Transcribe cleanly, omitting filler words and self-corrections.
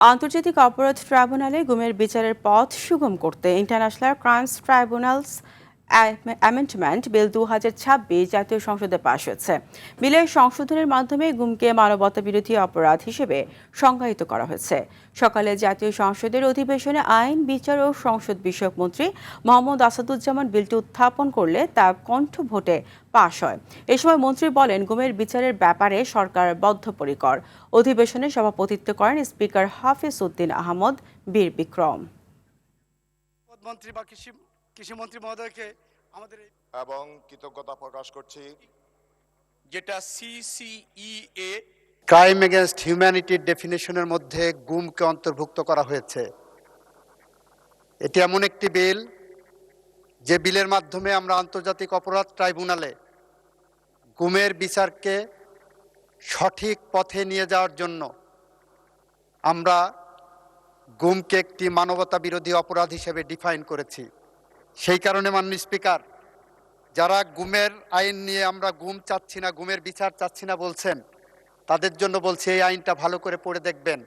আন্তর্জাতিক অপরাধ ট্রাইব্যুনালে গুমের বিচারের পথ সুগম করতে international crimes tribunals amendment bill 2026 জাতীয় সংসদে পাশ হয়েছে। বিলের সংশোধনের মাধ্যমে গুমকে মানবতা বিরোধী অপরাধ হিসেবে সংজ্ঞায়িত করা হয়েছে। সকালে জাতীয় সংসদের অধিবেশনে আইন, বিচার ও সংসদ বিষয়ক মন্ত্রী মোহাম্মদ আসাদুজ্জামান বিলটি উত্থাপন করলে তা কণ্ঠ ভোটে পাশ হয়। এ সময় মন্ত্রী বলেন, গুমের বিচারের ব্যাপারে সরকার বদ্ধপরিকর। অধিবেশনে সভাপতিত্ব করেন স্পিকার হাফিজ উদ্দিন আহমদ বীর বিক্রম। মন্ত্রী বা কৃষিমন্ত্রী মহোদয়কে আমাদের এবং কৃতজ্ঞতা প্রকাশ করছি। যেটা সিসিইএ ক্রাইম এগেনস্ট হিউম্যানিটির ডেফিনেশনের মধ্যে গুমকে অন্তর্ভুক্ত করা হয়েছে। এটি এমন একটি বিল যে বিলের মাধ্যমে আমরা আন্তর্জাতিক অপরাধ ট্রাইব্যুনালে গুমের বিচারকে সঠিক পথে নিয়ে যাওয়ার জন্য আমরা গুমকে একটি মানবতা বিরোধী অপরাধ হিসেবে ডিফাইন করেছি। সেই কারণে মাননীয় স্পিকার, যারা গুমের আইন নিয়ে আমরা গুম চাচ্ছি না, গুমের বিচার চাচ্ছি না বলছেন, তাদের জন্য বলছি এই আইনটা ভালো করে পড়ে দেখবেন।